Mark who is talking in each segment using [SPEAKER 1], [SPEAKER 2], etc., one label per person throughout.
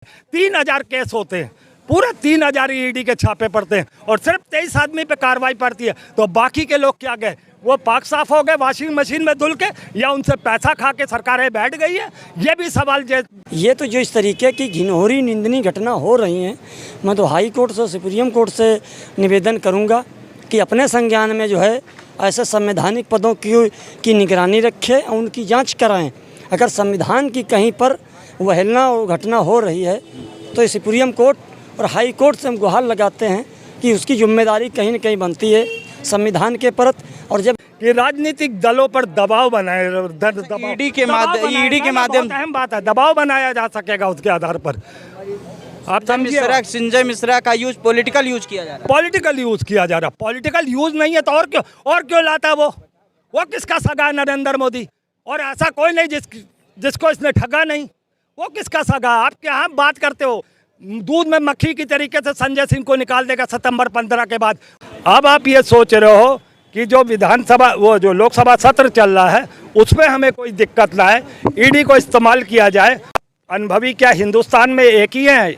[SPEAKER 1] 3,000 case होते हैं, पूरे 3,000 ईडी के छापे पड़ते हैं और सिर्फ 23 आदमी पे कार्रवाई पड़ती है। तो बाकी के लोग क्या गए? वो पाक साफ हो गए वाशिंग मशीन में धुल के, या उनसे पैसा खा के सरकारें बैठ गई है? ये भी सवाल
[SPEAKER 2] ये तो जो इस तरीके की घिनौनी निंदनीय घटना हो रही हैं, मैं तो हाई कोर्ट से सुप्रीम कोर्ट से निवेदन करूंगा कि अपने संज्ञान में जो है ऐसे संवैधानिक पदों की निगरानी रखें और उनकी जांच कराएं। अगर संविधान की कहीं पर अवहेलना और घटना हो रही है तो सुप्रीम कोर्ट और हाई कोर्ट से हम गुहार लगाते हैं कि उसकी जिम्मेदारी कहीं न कहीं बनती है संविधान के परत। और जब
[SPEAKER 1] कि राजनीतिक दलों पर दबाव बनाए,
[SPEAKER 3] ईडी के माध्यम
[SPEAKER 1] अहम बात है, दबाव बनाया जा सकेगा उसके आधार पर। आप
[SPEAKER 3] संजय मिश्रा का यूज पॉलिटिकल यूज किया जा रहा है।
[SPEAKER 1] पॉलिटिकल यूज किया जा रहा है। पॉलिटिकल यूज नहीं है तो और क्यों लाता है वो किसका सगा है? नरेंद्र मोदी। और ऐसा कोई नहीं जिसको इसने ठगा नहीं, वो किसका सगा? आप क्या बात करते हो? दूध में मक्खी की तरीके से संजय सिंह को निकाल देगा सितंबर 15 के बाद। अब आप ये सोच रहे हो कि जो विधानसभा जो लोकसभा सत्र चल रहा है उसमें हमें कोई दिक्कत ना है, ईडी को इस्तेमाल किया जाए। अनुभवी क्या हिंदुस्तान में एक ही हैं?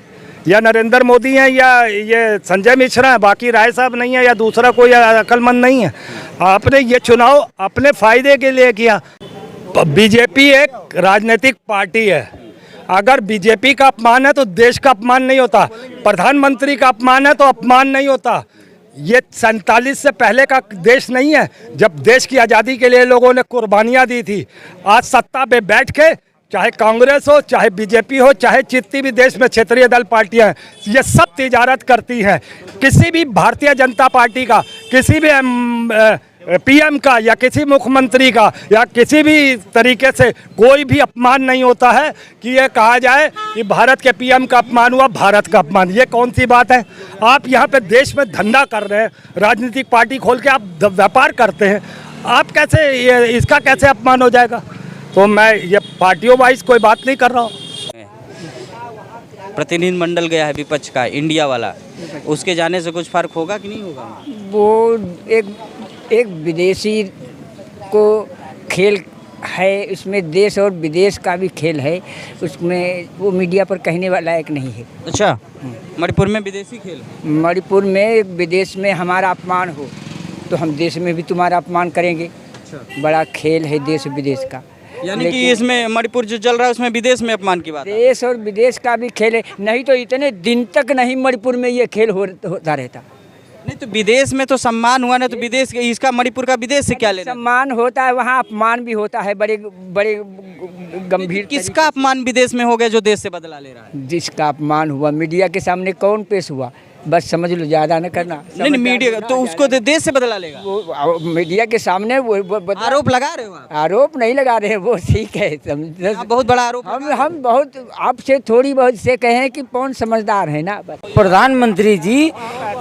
[SPEAKER 1] या नरेंद्र मोदी हैं या ये संजय मिश्रा हैं? बाकी राय साहब नहीं है या दूसरा कोई अक्लमंद नहीं है। आपने ये चुनाव अपने फायदे के लिए किया। बीजेपी एक राजनीतिक पार्टी है। अगर बीजेपी का अपमान है तो देश का अपमान नहीं होता, प्रधानमंत्री का अपमान है तो अपमान नहीं होता। ये 47 से पहले का देश नहीं है जब देश की आज़ादी के लिए लोगों ने कुर्बानियाँ दी थी। आज सत्ता पे बैठ के चाहे कांग्रेस हो, चाहे बीजेपी हो, चाहे जितनी भी देश में क्षेत्रीय दल पार्टियां हैं, ये सब तिजारत करती हैं। किसी भी भारतीय जनता पार्टी का, किसी भी पीएम का या किसी मुख्यमंत्री का या किसी भी तरीके से कोई भी अपमान नहीं होता है कि ये कहा जाए कि भारत के पीएम का अपमान हुआ, भारत का अपमान। ये कौन सी बात है? आप यहाँ पे देश में धंधा कर रहे हैं, राजनीतिक पार्टी खोल के आप व्यापार करते हैं, आप कैसे इसका कैसे अपमान हो जाएगा? तो मैं ये पार्टियों वाइज कोई बात नहीं कर रहा हूँ।
[SPEAKER 3] प्रतिनिधि मंडल गया है विपक्ष का, इंडिया वाला, उसके जाने से कुछ फर्क होगा कि नहीं होगा?
[SPEAKER 4] वो एक विदेशी को खेल है, इसमें देश और विदेश का भी खेल है, उसमें वो मीडिया पर कहने वाला लायक नहीं है।
[SPEAKER 3] अच्छा, मणिपुर में विदेशी खेल?
[SPEAKER 4] मणिपुर में विदेश में हमारा अपमान हो तो हम देश में भी तुम्हारा अपमान करेंगे। अच्छा। बड़ा खेल है देश विदेश का।
[SPEAKER 3] यानी कि इसमें मणिपुर जो चल रहा है उसमें विदेश में अपमान की बात है।
[SPEAKER 4] देश और विदेश का भी खेल है, नहीं तो इतने दिन तक नहीं मणिपुर में ये खेल होता रहता।
[SPEAKER 3] नहीं तो विदेश में तो सम्मान हुआ ना, तो विदेश इसका मणिपुर का विदेश से क्या लेना?
[SPEAKER 4] सम्मान होता है, वहाँ अपमान भी होता है, बड़े बड़े गंभीर।
[SPEAKER 3] किसका अपमान विदेश में हो गया जो देश से बदला ले रहा है?
[SPEAKER 4] जिसका अपमान हुआ मीडिया के सामने कौन पेश हुआ, बस समझ लो, ज़्यादा न करना।
[SPEAKER 3] नहीं मीडिया तो उसको देश से बदला लेगा।
[SPEAKER 4] वो मीडिया के सामने वो
[SPEAKER 3] आरोप लगा रहे हो आप?
[SPEAKER 4] आरोप नहीं लगा रहे हैं, वो ठीक है,
[SPEAKER 3] बहुत बड़ा आरोप।
[SPEAKER 4] हम बहुत आपसे थोड़ी बहुत से कहें कि कौन समझदार है ना।
[SPEAKER 2] प्रधानमंत्री जी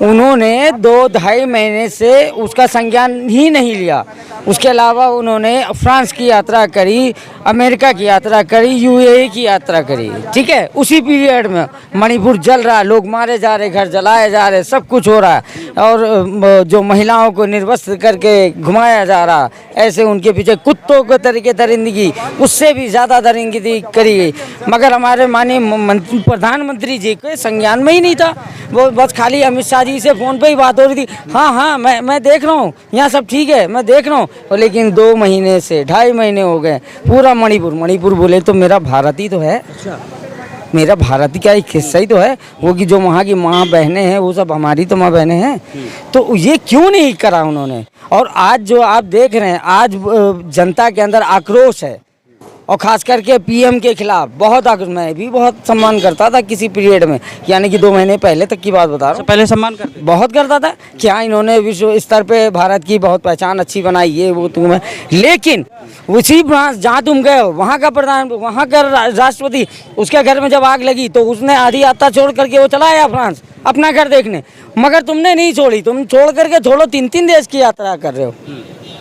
[SPEAKER 2] उन्होंने 2-2.5 महीने से उसका संज्ञान ही नहीं लिया। उसके अलावा उन्होंने फ्रांस की यात्रा करी, अमेरिका की यात्रा करी, यूएई की यात्रा करी, ठीक है। उसी पीरियड में मणिपुर जल रहा है, लोग मारे जा रहे, घर जलाए जा रहे, सब कुछ हो रहा है, और जो महिलाओं को निर्वस्त्र करके घुमाया जा रहा, ऐसे उनके पीछे कुत्तों के तरीके दरिंदगी, उससे भी ज़्यादा दरिंदगी करी गई। मगर हमारे माननीय प्रधानमंत्री जी के संज्ञान में ही नहीं था। वो बस खाली अमित शाह जी से फ़ोन पे ही बात हो रही थी, हाँ मैं देख रहा हूँ, यहाँ सब ठीक है, मैं देख रहा हूँ। लेकिन 2 महीने से 2.5 महीने हो गए, पूरा मणिपुर बोले तो मेरा भारत ही तो है। अच्छा, मेरा भारत का एक हिस्सा ही तो है वो, कि जो वहाँ की माँ बहनें हैं वो सब हमारी तो माँ बहनें हैं। तो ये क्यों नहीं करा उन्होंने? और आज जो आप देख रहे हैं, आज जनता के अंदर आक्रोश है, और ख़ास करके पीएम के खिलाफ बहुत आक्रोश। मैं भी बहुत सम्मान करता था किसी पीरियड में, यानी कि 2 महीने पहले तक की बात बता रहा हूँ।
[SPEAKER 3] पहले सम्मान करते? बहुत
[SPEAKER 2] करता था। क्या इन्होंने विश्व स्तर पे भारत की बहुत पहचान अच्छी बनाई, ये वो तुम्हें। लेकिन उसी फ्रांस जहाँ तुम गए हो, वहाँ का राष्ट्रपति, उसके घर में जब आग लगी तो उसने आधी यात्रा छोड़ करके वो चला आया फ्रांस अपना घर देखने। मगर तुमने नहीं छोड़ी, तुम छोड़ करके 3 देश की यात्रा कर रहे हो।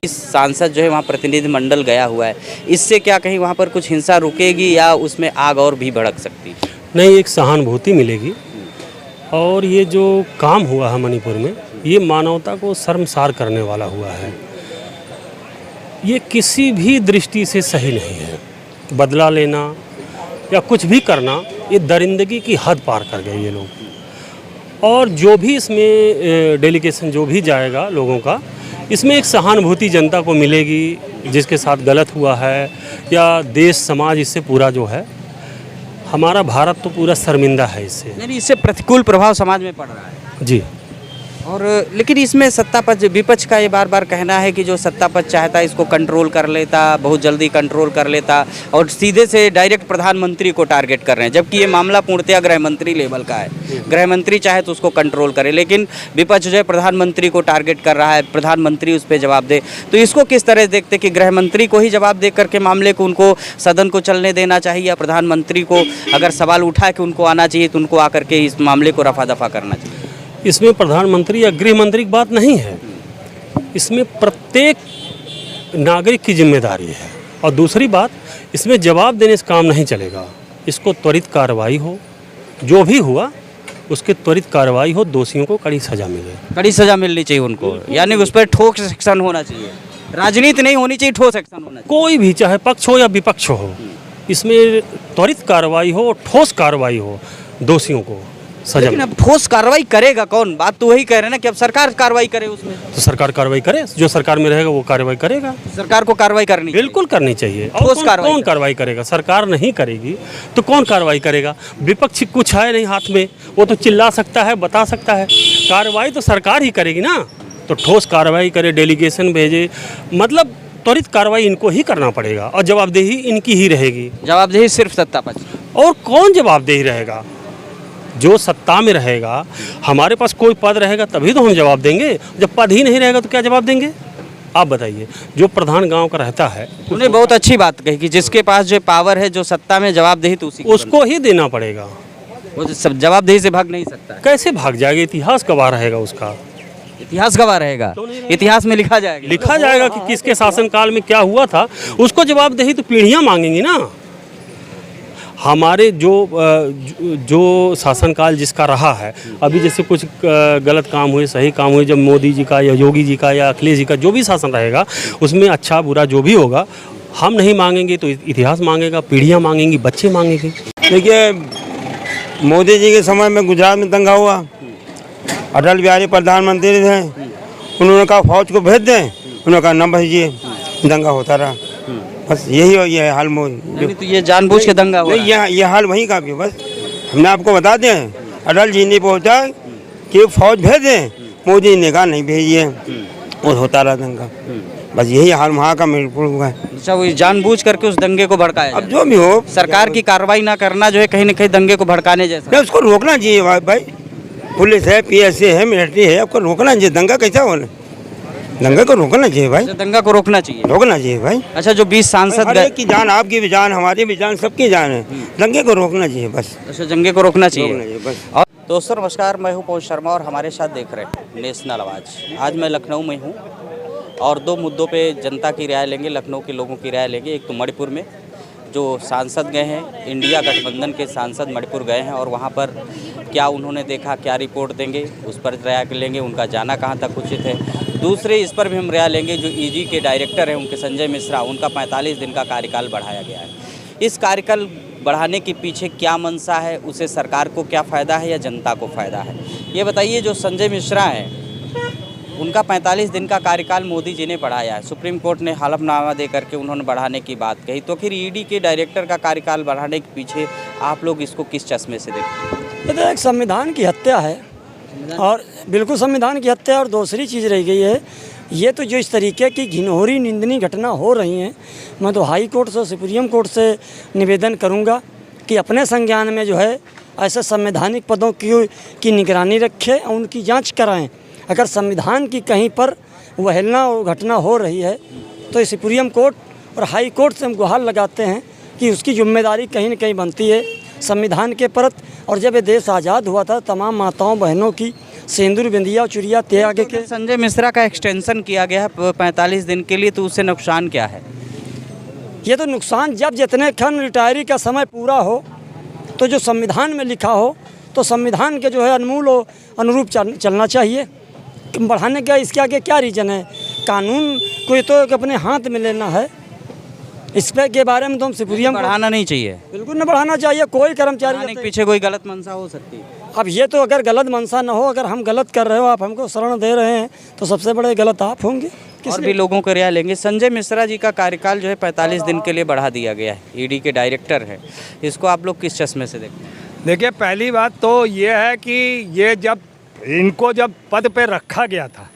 [SPEAKER 3] इस सांसद जो है वहाँ प्रतिनिधि मंडल गया हुआ है, इससे क्या कहीं वहाँ पर कुछ हिंसा रुकेगी या उसमें आग और भी भड़क सकती है?
[SPEAKER 5] नहीं, एक सहानुभूति मिलेगी। और ये जो काम हुआ है मणिपुर में, ये मानवता को शर्मसार करने वाला हुआ है। ये किसी भी दृष्टि से सही नहीं है। बदला लेना या कुछ भी करना ये दरिंदगी की हद पार कर गए ये लोग। और जो भी इसमें डेलीगेशन जो भी जाएगा लोगों का, इसमें एक सहानुभूति जनता को मिलेगी जिसके साथ गलत हुआ है, या देश समाज इससे पूरा जो है, हमारा भारत तो पूरा शर्मिंदा है इससे।
[SPEAKER 3] यानी इससे प्रतिकूल प्रभाव समाज में पड़ रहा है
[SPEAKER 5] जी।
[SPEAKER 3] और लेकिन इसमें सत्ता पक्ष, विपक्ष का ये बार बार कहना है कि जो सत्ता पक्ष चाहता है इसको कंट्रोल कर लेता, बहुत जल्दी कंट्रोल कर लेता, और सीधे से डायरेक्ट प्रधानमंत्री को टारगेट कर रहे हैं, जबकि ये मामला पूर्णतया गृह मंत्री लेवल का है। गृह मंत्री चाहे तो उसको कंट्रोल करे, लेकिन विपक्ष जो है प्रधानमंत्री को टारगेट कर रहा है, प्रधानमंत्री उस पर जवाब दे। तो इसको किस तरह देखते कि गृह मंत्री को ही जवाब दे करके मामले को, उनको सदन को चलने देना चाहिए, या प्रधानमंत्री को अगर सवाल उठा कि उनको आना चाहिए तो उनको आकर के इस मामले को रफा दफा करना चाहिए?
[SPEAKER 5] इसमें प्रधानमंत्री या गृह मंत्री की बात नहीं है, इसमें प्रत्येक नागरिक की जिम्मेदारी है। और दूसरी बात, इसमें जवाब देने से काम नहीं चलेगा, इसको त्वरित कार्रवाई हो, जो भी हुआ उसके त्वरित कार्रवाई हो, दोषियों को कड़ी सज़ा मिले।
[SPEAKER 3] कड़ी सज़ा मिलनी चाहिए उनको, यानी उस पर ठोस एक्शन होना चाहिए, राजनीति नहीं होनी चाहिए, ठोस एक्शन होना चाहिए।
[SPEAKER 5] कोई भी, चाहे पक्ष हो या विपक्ष हो, इसमें त्वरित कार्रवाई हो, ठोस कार्रवाई हो, दोषियों को सजा।
[SPEAKER 3] लेकिन अब ठोस कार्रवाई करेगा कौन? बात तो वही कह रहे हैं ना कि अब सरकार कार्रवाई करे उसमें।
[SPEAKER 5] तो सरकार कार्रवाई करे, जो सरकार में रहेगा वो कार्रवाई करेगा।
[SPEAKER 3] सरकार को कार्रवाई करनी
[SPEAKER 5] बिल्कुल करनी चाहिए। और
[SPEAKER 3] ठोस
[SPEAKER 5] कौन
[SPEAKER 3] कार्रवाई
[SPEAKER 5] कौन कार्रवाई करेगा? सरकार नहीं करेगी तो कौन कार्रवाई करेगा? विपक्ष कुछ है नहीं हाथ में, वो तो चिल्ला सकता है, बता सकता है, कार्रवाई तो सरकार ही करेगी ना। तो ठोस कार्रवाई करे, डेलीगेशन भेजे, मतलब त्वरित कार्रवाई इनको ही करना पड़ेगा, और जवाबदेही इनकी ही रहेगी।
[SPEAKER 3] जवाबदेही सिर्फ सत्ता पक्ष।
[SPEAKER 5] और कौन जवाबदेही रहेगा? जो सत्ता में रहेगा, हमारे पास कोई पद रहेगा तभी तो हम जवाब देंगे, जब पद ही नहीं रहेगा तो क्या जवाब देंगे? आप बताइए। जो प्रधान गांव का रहता है,
[SPEAKER 3] उन्होंने बहुत अच्छी बात कही कि जिसके पास जो पावर है, जो सत्ता में, जवाबदेही तो
[SPEAKER 5] उसको ही देना पड़ेगा।
[SPEAKER 3] वो सब जवाबदेही से भाग नहीं सकता है।
[SPEAKER 5] कैसे भाग जाएगा? इतिहास गवाह रहेगा उसका।
[SPEAKER 3] इतिहास गवाह रहेगा, इतिहास में लिखा जाएगा
[SPEAKER 5] कि किसके शासनकाल में क्या हुआ था, उसको जवाबदेही तो पीढ़ियां मांगेंगी ना। हमारे जो शासनकाल जिसका रहा है, अभी जैसे कुछ गलत काम हुए, सही काम हुए, जब मोदी जी का या योगी जी का या अखिलेश जी का जो भी शासन रहेगा, उसमें अच्छा बुरा जो भी होगा, हम नहीं मांगेंगे तो इतिहास मांगेगा, पीढ़ियां मांगेंगी, बच्चे मांगेंगे।
[SPEAKER 6] देखिए, मोदी जी के समय में गुजरात में दंगा हुआ, अटल बिहारी प्रधानमंत्री थे, उन्होंने कहा फौज को भेज दें, उन्होंने कहा न भेजिए, दंगा होता रहा। बस यही है हाल मोदी।
[SPEAKER 3] तो ये जानबूझ के दंगा हुआ?
[SPEAKER 6] नहीं, ये हाल वहीं का भी। बस हमने आपको बता दें, अटल जी ने पहुँचा कि फौज भेज दें, मोदी ने कहा नहीं भेजिए, और होता रहा दंगा। बस यही हाल वहाँ का मिलपुर हुआ है।
[SPEAKER 3] अच्छा, वो जानबूझ करके उस दंगे को भड़काया?
[SPEAKER 6] अब जो भी हो,
[SPEAKER 3] सरकार की कार्रवाई ना करना जो है कहीं न कहीं दंगे को भड़काने जैसा।
[SPEAKER 6] नहीं, उसको रोकना चाहिए भाई। पुलिस है, PSA है, मिलिट्री है, आपको रोकना चाहिए। दंगा कैसा हो? दंगा को रोकना चाहिए भाई।
[SPEAKER 3] दंगा को रोकना चाहिए,
[SPEAKER 6] रोकना चाहिए भाई।
[SPEAKER 3] अच्छा, जो 20 सांसद
[SPEAKER 6] हर एक की जान, आपकी भी जान, हमारी भी जान, सबकी जान है। दंगे को रोकना चाहिए बस।
[SPEAKER 3] अच्छा, दंगे को रोकना चाहिए
[SPEAKER 6] बस।
[SPEAKER 3] और दोस्तों नमस्कार, मैं हूं पवन शर्मा और हमारे साथ देख रहे हैं नेशनल आवाज़। आज मैं लखनऊ में हूं और दो मुद्दों पे जनता की राय लेंगे, लखनऊ के लोगों की राय लेंगे। एक तो मणिपुर में जो सांसद गए हैं, इंडिया गठबंधन के सांसद मणिपुर गए हैं, और वहाँ पर क्या उन्होंने देखा, क्या रिपोर्ट देंगे, उस पर राय लेंगे, उनका जाना कहाँ तक उचित है। दूसरे इस पर भी हम राय लेंगे, जो ED के डायरेक्टर हैं उनके संजय मिश्रा, उनका 45 दिन का कार्यकाल बढ़ाया गया है। इस कार्यकाल बढ़ाने के पीछे क्या मंशा है, उसे सरकार को क्या फ़ायदा है या जनता को फ़ायदा है, ये बताइए। जो संजय मिश्रा हैं, उनका 45 दिन का कार्यकाल मोदी जी ने बढ़ाया है, सुप्रीम कोर्ट ने हलफनामा दे करके उन्होंने बढ़ाने की बात कही, तो फिर ED के डायरेक्टर का कार्यकाल बढ़ाने के पीछे आप लोग इसको किस चश्मे से देखते हैं?
[SPEAKER 7] ये तो एक संविधान की हत्या है, और बिल्कुल संविधान की हत्या। और दूसरी चीज़ रह गई है, ये तो जो इस तरीके की घिनौरी निंदनीय घटना हो रही हैं, मैं तो हाई कोर्ट से, सुप्रीम कोर्ट से निवेदन करूंगा कि अपने संज्ञान में जो है ऐसे संवैधानिक पदों की निगरानी रखें और उनकी जांच कराएं। अगर संविधान की कहीं पर अवहेलना और घटना हो रही है तो सुप्रीम कोर्ट और हाई कोर्ट से हम गुहार लगाते हैं कि उसकी जिम्मेदारी कहीं न कहीं बनती है संविधान के प्रति। और जब ये देश आज़ाद हुआ था, तमाम माताओं बहनों की सिंदूर बिंदिया चुरिया त्याग के
[SPEAKER 3] संजय मिश्रा का एक्सटेंशन किया गया है 45 दिन के लिए, तो उससे नुकसान क्या है?
[SPEAKER 7] ये तो नुकसान, जब जितने खन रिटायरी का समय पूरा हो तो जो संविधान में लिखा हो तो संविधान के जो है अनमूल और अनुरूप चलना चाहिए। बढ़ाने का इसके आगे क्या रीज़न है? कानून को तो अपने हाथ में लेना है इस पे के बारे में तो हम सिपुरियम को
[SPEAKER 3] बढ़ाना नहीं चाहिए,
[SPEAKER 7] बिल्कुल न बढ़ाना चाहिए। कोई कर्मचारी
[SPEAKER 3] बढ़ाने के पीछे कोई गलत मंशा हो सकती है।
[SPEAKER 7] अब ये तो अगर गलत मंशा न हो, अगर हम गलत कर रहे हो, आप हमको शरण दे रहे हैं, तो सबसे बड़े गलत आप होंगे।
[SPEAKER 3] और भी लोगों को रिहा लेंगे। संजय मिश्रा जी का कार्यकाल जो है 45 दिन के लिए बढ़ा दिया गया है, ईडी के डायरेक्टर है, इसको आप लोग किस चश्मे से देखते हैं?
[SPEAKER 1] देखिए, पहली बात तो ये है कि ये जब इनको पद पे रखा गया था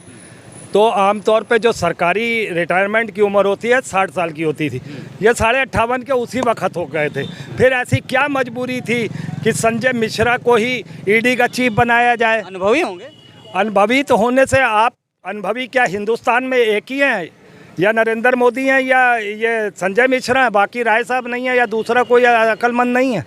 [SPEAKER 1] तो आमतौर पे जो सरकारी रिटायरमेंट की उम्र होती है 60 साल की होती थी, ये 58.5 के उसी वक्त हो गए थे। फिर ऐसी क्या मजबूरी थी कि संजय मिश्रा को ही ईडी का चीफ बनाया जाए?
[SPEAKER 3] अनुभवी होंगे।
[SPEAKER 1] अनुभवी तो होने से आप अनुभवी क्या हिंदुस्तान में एक ही हैं, या नरेंद्र मोदी हैं या ये संजय मिश्रा हैं, बाकी राय साहब नहीं है या दूसरा कोई अक्लमंद नहीं है।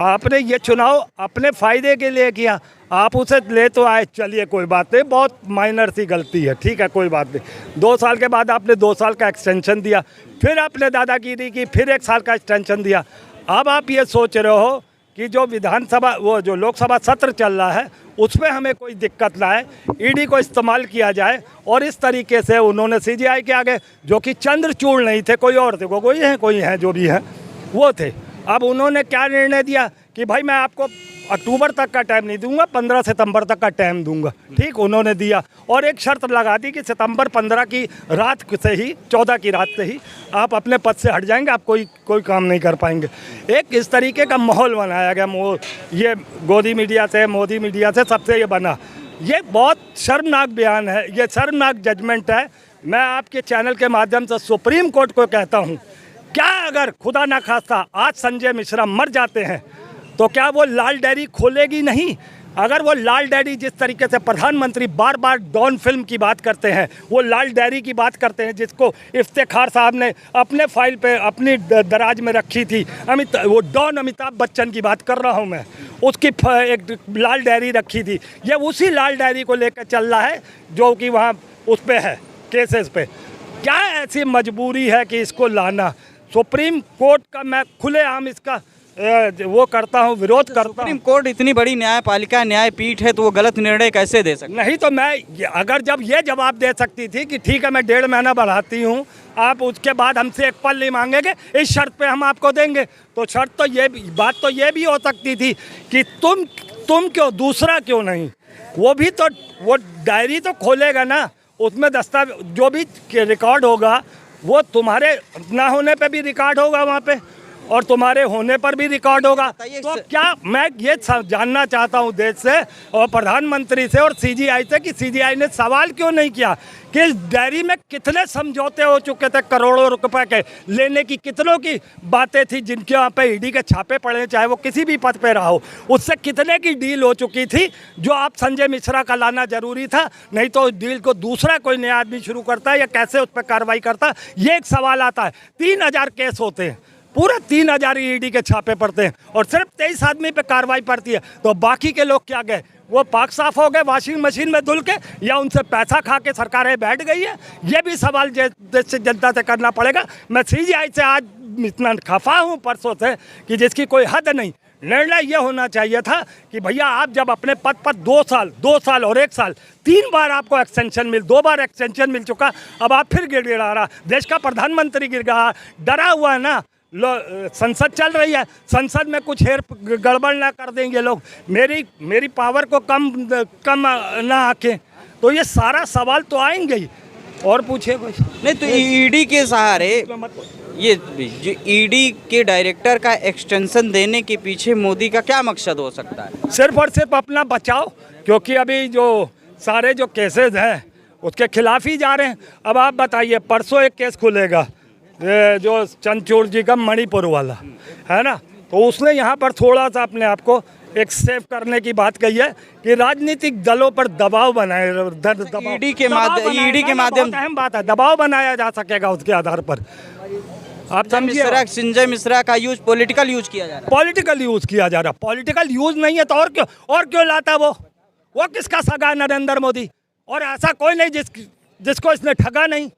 [SPEAKER 1] आपने ये चुनाव अपने फ़ायदे के लिए किया, आप उसे ले तो आए, चलिए कोई बात नहीं, बहुत माइनर सी गलती है, ठीक है कोई बात नहीं। 2 साल के बाद आपने 2 साल का एक्सटेंशन दिया, फिर आपने दादागिरी की, फिर 1 साल का एक्सटेंशन दिया। अब आप ये सोच रहे हो कि जो विधानसभा वो जो लोकसभा सत्र चल रहा है उसमें हमें कोई दिक्कत ना आए, ईडी को इस्तेमाल किया जाए। और इस तरीके से उन्होंने सीजीआई के आगे, जो कि चंद्रचूड़ नहीं थे, कोई और थे, कोई हैं जो भी हैं वो थे। अब उन्होंने क्या निर्णय दिया कि भाई मैं आपको अक्टूबर तक का टाइम नहीं दूंगा, 15 सितंबर तक का टाइम दूंगा, ठीक उन्होंने दिया। और एक शर्त लगा दी कि सितंबर 15 की रात से ही 14 की रात से ही आप अपने पद से हट जाएंगे, आप कोई काम नहीं कर पाएंगे। एक इस तरीके का माहौल बनाया गया, ये मोदी मीडिया से सबसे ये बना। ये बहुत शर्मनाक बयान है, ये शर्मनाक जजमेंट है। मैं आपके चैनल के माध्यम से सुप्रीम कोर्ट को कहता हूँ, क्या अगर खुदा ना खास्ता आज संजय मिश्रा मर जाते हैं तो क्या वो लाल डायरी खोलेगी नहीं? अगर वो लाल डायरी, जिस तरीके से प्रधानमंत्री बार बार डॉन फिल्म की बात करते हैं, वो लाल डायरी की बात करते हैं जिसको इफ्तिखार साहब ने अपने फाइल पे अपनी दराज में रखी थी, वो डॉन अमिताभ बच्चन की बात कर रहा हूँ मैं, उसकी एक लाल डायरी रखी थी। ये उसी लाल डायरी को लेकर चल रहा है जो कि वहाँ उस पर है, केसेस पे। क्या ऐसी मजबूरी है कि इसको लाना? सुप्रीम कोर्ट का मैं खुलेआम इसका वो करता हूँ, विरोध करता हूँ।
[SPEAKER 3] सुप्रीम कोर्ट इतनी बड़ी न्यायपालिका, न्यायपीठ है, तो वो गलत निर्णय कैसे दे सकते?
[SPEAKER 1] नहीं तो मैं अगर जब ये जवाब दे सकती थी कि ठीक है मैं 1.5 महीना बढ़ाती हूँ, आप उसके बाद हमसे एक पल नहीं मांगेंगे, इस शर्त पे हम आपको देंगे, तो शर्त तो ये बात तो ये भी हो सकती थी कि तुम क्यों, दूसरा क्यों नहीं? वो भी तो वो डायरी तो खोलेगा ना, उसमें दस्तावेज जो भी रिकॉर्ड होगा वो तुम्हारे ना होने पे भी रिकॉर्ड होगा वहाँ पे, और तुम्हारे होने पर भी रिकॉर्ड होगा। तो क्या मैं ये जानना चाहता हूँ देश से और प्रधानमंत्री से और सीजीआई से कि सीजीआई ने सवाल क्यों नहीं किया कि इस डायरी में कितने समझौते हो चुके थे, करोड़ों रुपए के लेने की कितनों की बातें थी, जिनके यहाँ पे ईडी के छापे पड़े, चाहे वो किसी भी पद पे रहा हो, उससे कितने की डील हो चुकी थी, जो आप संजय मिश्रा का लाना जरूरी था। नहीं तो उस डील को दूसरा कोई नया आदमी शुरू करता है या कैसे उस पर कार्रवाई करता, ये एक सवाल आता है। 3000 केस होते हैं, पूरा 3000 ईडी के छापे पड़ते हैं और सिर्फ 23 आदमी पे कार्रवाई पड़ती है, तो बाकी के लोग क्या गए? वो पाक साफ हो गए वॉशिंग मशीन में धुल के, या उनसे पैसा खा के सरकारें बैठ गई है? ये भी सवाल देश से जनता से करना पड़ेगा। मैं सीजीआई से आज इतना खफा हूँ परसों से कि जिसकी कोई हद नहीं। निर्णय ये होना चाहिए था कि भैया आप जब अपने पद पर 2 साल और 1 साल 3 बार आपको एक्सटेंशन 2 बार एक्सटेंशन मिल चुका, अब आप फिर गिड़गिड़ा रहा, देश का प्रधानमंत्री गिड़गिड़ा डरा हुआ है ना। संसद चल रही है, संसद में कुछ गड़बड़ ना कर देंगे लोग, मेरी पावर को कम ना आके, तो ये सारा सवाल तो आएंगे ही। और पूछे कुछ
[SPEAKER 3] नहीं तो ईडी के सहारे, ये जो ईडी के डायरेक्टर का एक्सटेंशन देने के पीछे मोदी का क्या मकसद हो सकता है?
[SPEAKER 1] सिर्फ और सिर्फ अपना बचाव, क्योंकि अभी जो सारे जो केसेस हैं उसके खिलाफ ही जा रहे हैं। अब आप बताइए, परसों एक केस खुलेगा जो चंद्रचूड़ जी का मणिपुर वाला है ना, तो उसने यहाँ पर थोड़ा सा अपने आप को एक सेव करने की बात कही है कि राजनीतिक दलों पर दबाव बनाए,
[SPEAKER 3] ईडी के माध्यम
[SPEAKER 1] अहम बात है, दबाव बनाया जा सकेगा उसके आधार पर। आप
[SPEAKER 3] संजय मिश्रा का यूज पॉलिटिकल यूज किया जा रहा है,
[SPEAKER 1] पॉलिटिकल यूज किया जा रहा। पॉलिटिकल यूज नहीं है तो और क्यों लाता? वो किसका सगा है? नरेंद्र मोदी। और ऐसा कोई नहीं जिसको इसने ठगा नहीं,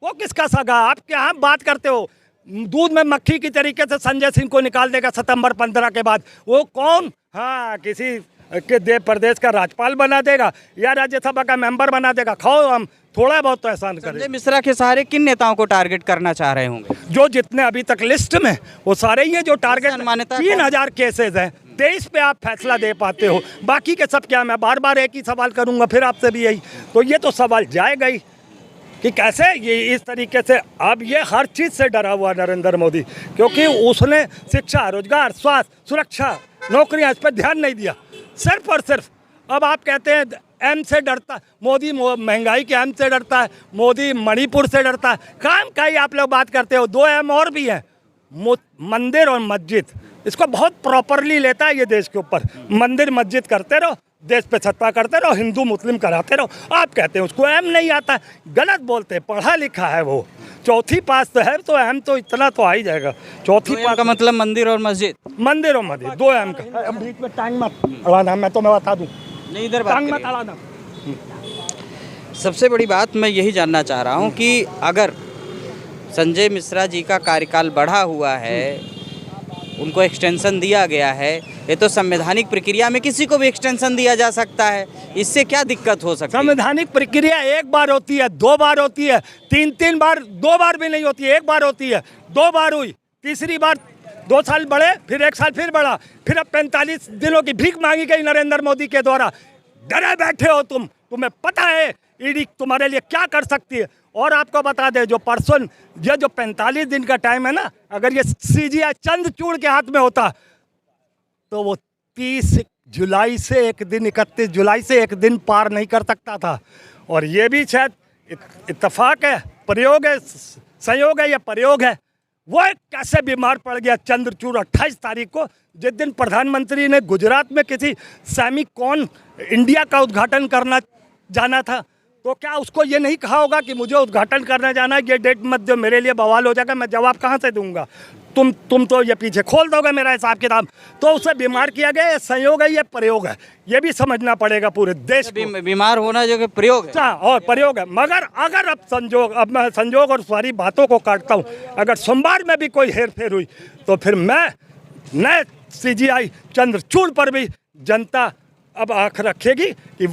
[SPEAKER 1] वो किसका सगा? आप क्या बात करते हो? दूध में मक्खी की तरीके से संजय सिंह को निकाल देगा सितंबर 15 के बाद, वो कौन? हाँ, किसी के प्रदेश का राज्यपाल बना देगा या राज्यसभा का मेंबर बना देगा। खाओ, हम थोड़ा बहुत तो एहसान करें।
[SPEAKER 3] संजय मिश्रा के सहारे किन नेताओं को टारगेट करना चाह रहे होंगे?
[SPEAKER 1] जो जितने अभी तक लिस्ट में वो सारे ही हैं जो टारगेट।
[SPEAKER 3] मान्यता
[SPEAKER 1] 3000 केसेज हैं, 23 पे आप फैसला दे पाते हो, बाकी के सब क्या? मैं बार बार एक ही सवाल करूंगा फिर आपसे भी यही, तो ये तो सवाल जाएगा ही कि कैसे ये इस तरीके से। अब ये हर चीज़ से डरा हुआ नरेंद्र मोदी, क्योंकि उसने शिक्षा, रोजगार, स्वास्थ्य, सुरक्षा, नौकरियां, इस पर ध्यान नहीं दिया, सिर्फ और सिर्फ। अब आप कहते हैं एम से डरता मोदी, महंगाई के एम से डरता है मोदी, मणिपुर से डरता है। काम का ही आप लोग बात करते हो। 2 एम और भी हैं, मंदिर और मस्जिद। इसको बहुत प्रॉपरली लेता है ये देश के ऊपर। मंदिर मस्जिद करते रहो, देश पे सत्ता करते रहो, हिंदू मुस्लिम कराते रहो। आप कहते हैं उसको एम नहीं आता, गलत बोलते हैं। पढ़ा लिखा है वो, 4वीं पास तो है, तो एम तो इतना तो आ ही जाएगा। 4वीं पास
[SPEAKER 3] का मतलब मंदिर और मस्जिद?
[SPEAKER 1] मंदिर और मस्जिद 2 एम का। अब बीच में टांग मत अड़ाना, मैं तुम्हें बता दूं,
[SPEAKER 3] नहीं इधर
[SPEAKER 1] टांग
[SPEAKER 3] बात
[SPEAKER 1] मत अड़ाना।
[SPEAKER 3] सबसे बड़ी बात मैं यही जानना चाह रहा हूँ कि अगर संजय मिश्रा जी का कार्यकाल बढ़ा हुआ है, उनको एक्सटेंशन दिया गया है, ये तो संवैधानिक प्रक्रिया में किसी को भी एक्सटेंशन दिया जा सकता है, इससे क्या दिक्कत हो सकती है?
[SPEAKER 1] संवैधानिक प्रक्रिया 1 बार होती है, 2 बार होती है, 3 बार, 2 बार भी नहीं होती है, 1 बार होती है, 2 बार हुई, तीसरी बार 2 साल बढ़े, फिर 1 साल फिर बढ़ा, फिर अब 45 दिनों की भीख मांगी गई नरेंद्र मोदी के द्वारा। डरे बैठे हो तुम, तुम्हें पता है ईडी तुम्हारे लिए क्या कर सकती है। और आपको बता दें, जो परसों ये जो 45 दिन का टाइम है ना, अगर ये CGI चंद्रचूड़ के हाथ में होता तो वो 30 जुलाई से एक दिन, 31 जुलाई से एक दिन पार नहीं कर सकता था। और ये भी शायद इत्तेफाक है, प्रयोग है, संयोग है या प्रयोग है। वो कैसे बीमार पड़ गया चंद्रचूड़ 28 तारीख को, जिस दिन प्रधानमंत्री ने गुजरात में किसी सेमिकॉन इंडिया का उद्घाटन करना जाना था। तो क्या उसको ये नहीं कहा होगा कि मुझे उद्घाटन करने जाना है, ये डेट मत दो, मेरे लिए बवाल हो जाएगा, मैं जवाब कहाँ से दूंगा, तुम तो ये पीछे खोल दोगे मेरा हिसाब किताब। तो उसे बीमार किया गया, ये संयोग है, ये प्रयोग है, ये भी समझना पड़ेगा पूरे देश को।
[SPEAKER 3] बीमार होना जो कि प्रयोग है
[SPEAKER 1] और प्रयोग है। मगर अगर अब मैं संजोग और सारी बातों को काटता हूँ, अगर सोमवार में भी कोई हेर फेर हुई तो फिर मैं नए CGI चंद्रचूड़ पर भी जनता अब आँख रखेगी कि